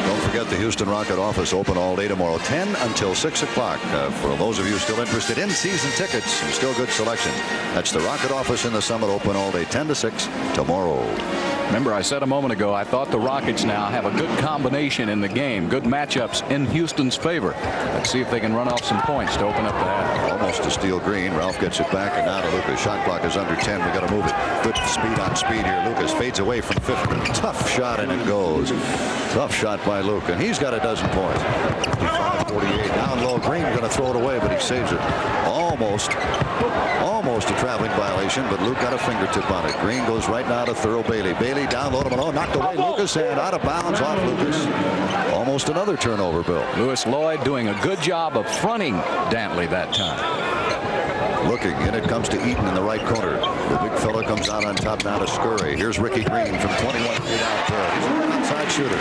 Don't forget the Houston Rocket office open all day tomorrow, 10 until 6 o'clock. For those of you still interested in season tickets and still good selection, that's the Rocket office in the Summit, open all day 10 to 6 tomorrow. Remember, I said a moment ago, I thought the Rockets now have a good combination in the game. Good matchups in Houston's favor. Let's see if they can run off some points to open up the half. Almost to steal Green. Ralph gets it back, and now to Lucas. Shot clock is under 10. We got to move it. Good speed on speed here. Lucas fades away from 50. Tough shot, and it goes. Tough shot by Luke, and he's got a dozen points. 55-48. Down low. Green going to throw it away, but he saves it. Almost a traveling violation, but Luke got a fingertip on it. Green goes right now to Thurl Bailey. Bailey down low to Malone, knocked away Lucas, and out of bounds off Lucas. Almost another turnover, Bill. Lewis Lloyd doing a good job of fronting Dantley that time. Looking, and it comes to Eaton in the right corner. The big fella comes out on top now to Scurry. Here's Ricky Green from 21 feet out there. He's an outside shooter.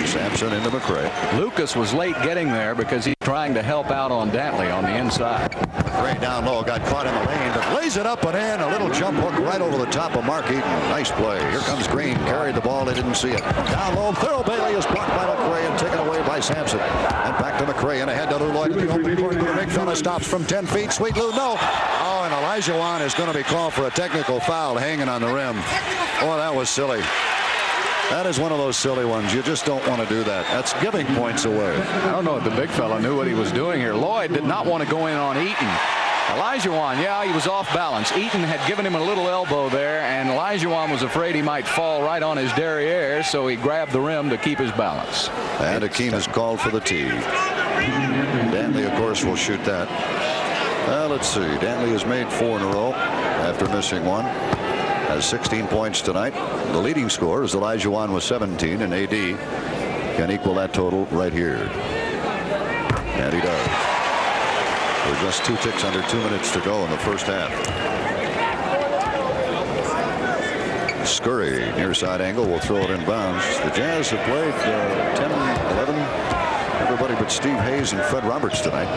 Sampson into McRae. Lucas was late getting there because he's trying to help out on Dantley on the inside. McRae down low, got caught in the lane, but lays it up and in. A little jump hook right over the top of Mark Eaton. Nice play. Here comes Green. Carried the ball. They didn't see it. Down low. Thurl Bailey is blocked by McRae and taken away by Sampson. And back to McRae and ahead to Lou Lloyd. The open court. The big fella stops from 10 feet. Sweet Lou. No. Oh, and Elijah Wan is going to be called for a technical foul hanging on the rim. Oh, that was silly. That is one of those silly ones. You just don't want to do that. That's giving points away. I don't know if the big fella knew what he was doing here. Lloyd did not want to go in on Eaton. Elijah Wan, yeah, he was off balance. Eaton had given him a little elbow there, and Elijah Wan was afraid he might fall right on his derriere, so he grabbed the rim to keep his balance. And Akeem is called for the tee. Dantley, of course, will shoot that. Let's see. Dantley has made 4 in a row after missing one. Has 16 points tonight. The leading scorer is Elijah Wan with 17, and AD can equal that total right here. And he does. We're just 2 ticks under 2 minutes to go in the first half. Scurry, near side angle, will throw it in bounds. The Jazz have played 10, 11. Everybody but Steve Hayes and Fred Roberts tonight.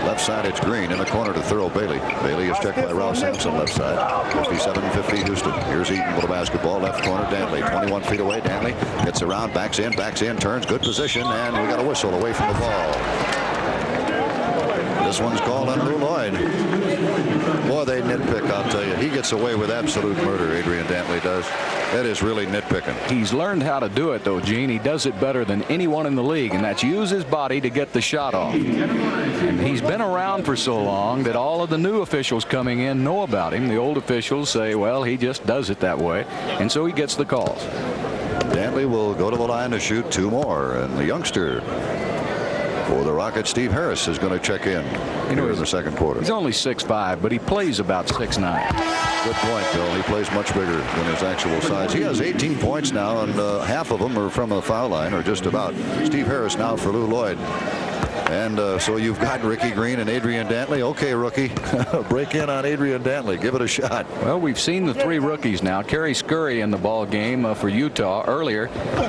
Left side, it's Green in the corner to Thurl Bailey. Bailey is checked by Ralph Sampson, left side. 57-50 Houston. Here's Eaton with a basketball. Left corner, Dantley. 21 feet away. Dantley gets around, backs in, turns. Good position, and we got a whistle away from the ball. This one's called on Lou Lloyd. Boy, they nitpick, I'll tell you. He gets away with absolute murder, Adrian Dantley does. That is really nitpicking. He's learned how to do it, though, Gene. He does it better than anyone in the league, and that's use his body to get the shot off. And he's been around for so long that all of the new officials coming in know about him. The old officials say, well, he just does it that way, and so he gets the calls. Dantley will go to the line to shoot 2 more, and the youngster for the Rockets, Steve Harris, is going to check in here in the second quarter. He's only 6'5", but he plays about 6'9". Good point, Bill. He plays much bigger than his actual size. He has 18 points now, and half of them are from the foul line, or just about. Steve Harris now for Lou Lloyd. And so you've got Ricky Green and Adrian Dantley. Okay, rookie, break in on Adrian Dantley. Give it a shot. Well, we've seen the three rookies now. Kerry Scurry in the ball game for Utah earlier.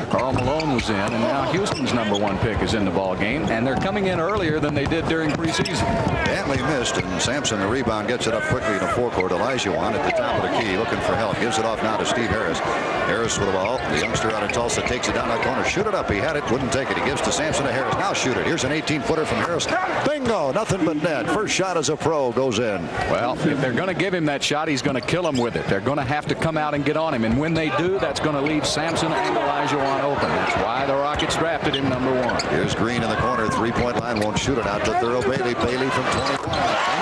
Karl Malone was in, and now Houston's #1 pick is in the ball game, and they're coming in earlier than they did during preseason. Dantley missed, and Sampson, the rebound, gets it up quickly in the forecourt. Olajuwon at the top of the key, looking for help. Gives it off now to Steve Harris. Harris with the ball. The youngster out of Tulsa takes it down that corner. Shoot it up. He had it, wouldn't take it. He gives to Sampson to Harris. Now shoot it. Here's an 18-footer from Harris. Bingo! Nothing but net. First shot as a pro goes in. Well, if they're going to give him that shot, he's going to kill him with it. They're going to have to come out and get on him, and when they do, that's going to leave Sampson and Olajuwon open. That's why the Rockets drafted him #1. Here's Green in the corner. Three-point line, won't shoot it out to Thurl Bailey. Bailey from 21.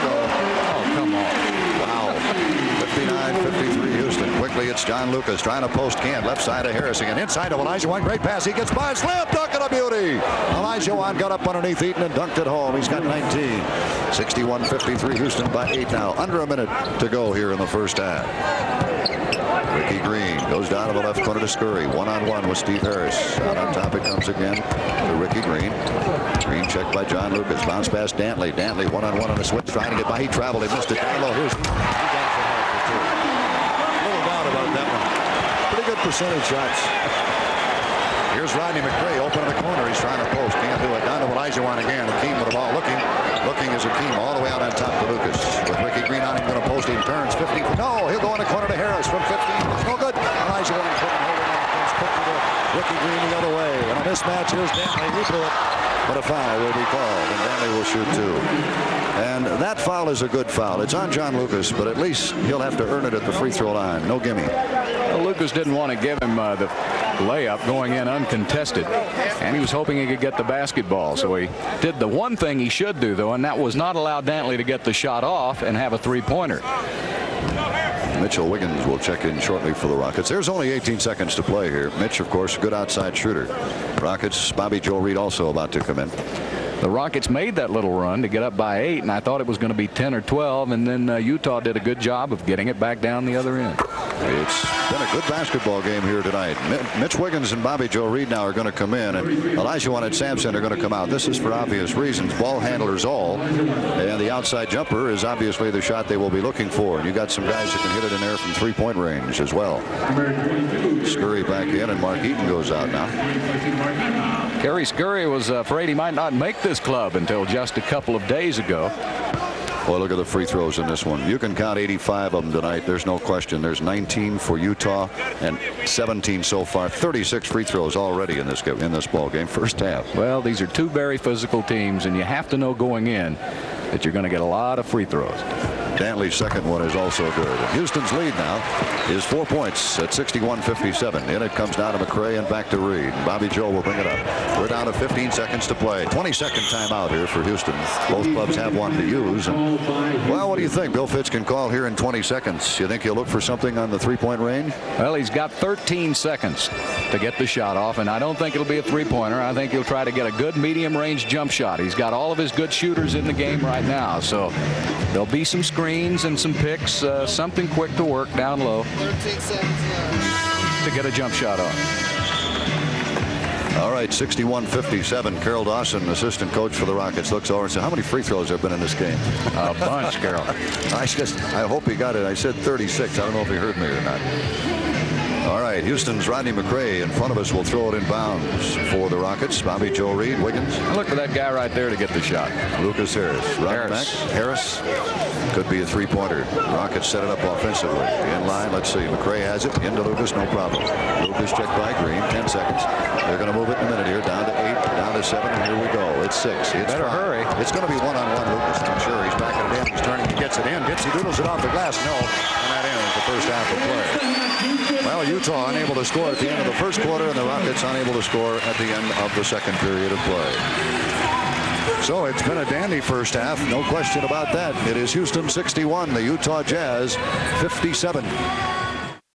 Oh, come on. Wow. 59-53 Houston. Quickly, it's John Lucas trying to post Kent. Left side of Harris again. Inside of Olajuwon. Great pass. He gets by. Slam dunk and a beauty. Olajuwon got up underneath Eaton and dunked it home. He's got 19. 61-53 Houston by 8 now. Under a minute to go here in the first half. Ricky Green goes down to the left corner to Scurry. One-on-one with Steve Harris. Out on top it comes again to Ricky Green. Green checked by John Lucas. Bounce past Dantley. Dantley one-on-one on a switch trying to get by. He traveled. He missed it down low. Here's little doubt about that one. Pretty good percentage shots. Here's Rodney McRae open in the corner. He's trying to post. Can't do it. Down to Olajuwon again. Akeem with the ball. Looking as Akeem all the way out on top to Lucas. With Ricky Green on him, going to post him. Turns 15. No, he'll go in the corner to Harris from 15. It's no good. Olajuwon couldn't hold it on. Comes quickly to Ricky Green the other way. And a mismatch. Here's Dantley. He blew it. But a foul will be called, and Dantley will shoot 2. And that foul is a good foul. It's on John Lucas, but at least he'll have to earn it at the free throw line. No gimme. Well, Lucas didn't want to give him the layup going in uncontested, and he was hoping he could get the basketball. So he did the one thing he should do, though, and that was not allow Dantley to get the shot off and have a three-pointer. Mitchell Wiggins will check in shortly for the Rockets. There's only 18 seconds to play here. Mitch, of course, good outside shooter. Rockets, Bobby Joe Reed also about to come in. The Rockets made that little run to get up by 8, and I thought it was going to be 10 or 12, and then Utah did a good job of getting it back down the other end. It's been a good basketball game here tonight. Mitch Wiggins and Bobby Joe Reed now are going to come in, and Olajuwon and Sampson are going to come out. This is for obvious reasons. Ball handlers all, and the outside jumper is obviously the shot they will be looking for. And you got some guys that can hit it in there from three-point range as well. Scurry back in, and Mark Eaton goes out now. Kerry Scurry was afraid he might not make this club until just a couple of days ago. Boy, look at the free throws in this one. You can count 85 of them tonight. There's no question. There's 19 for Utah and 17 so far. 36 free throws already in this ball game. First half. Well, these are two very physical teams, and you have to know going in that you're going to get a lot of free throws. Dantley's second one is also good. And Houston's lead now is 4 points at 61-57. In it comes down to McRae and back to Reed. Bobby Joe will bring it up. We're down to 15 seconds to play. 22nd timeout here for Houston. Both clubs have one to use. And, well, what do you think? Bill Fitz can call here in 20 seconds. You think he'll look for something on the three-point range? Well, he's got 13 seconds to get the shot off, and I don't think it'll be a three-pointer. I think he'll try to get a good medium-range jump shot. He's got all of his good shooters in the game right now, so there'll be some screens and some picks, something quick to work down low to get a jump shot off. All right, 61-57. Carol Dawson, assistant coach for the Rockets, looks over and says, how many free throws have been in this game? A bunch, Carol. I hope he got it. I said 36. I don't know if he heard me or not. All right, Houston's Rodney McRae in front of us will throw it in bounds for the Rockets. Bobby Joe Reed, Wiggins. Look for that guy right there to get the shot. Lucas Harris. Harris could be a three-pointer. Rockets set it up offensively. In line, let's see. McRae has it. Into Lucas, no problem. Lucas checked by Green. 10 seconds. They're going to move it in a minute here. Down to 8, down to 7, and here we go. It's 6. It's better 5. Hurry. It's going to be one-on-one Lucas. I'm sure he's backing it in. He's turning. He gets it in. He doodles it off the glass. No. And that ends the first half of play. Well, Utah unable to score at the end of the first quarter, and the Rockets unable to score at the end of the second period of play. So it's been a dandy first half, no question about that. It is Houston 61, the Utah Jazz 57.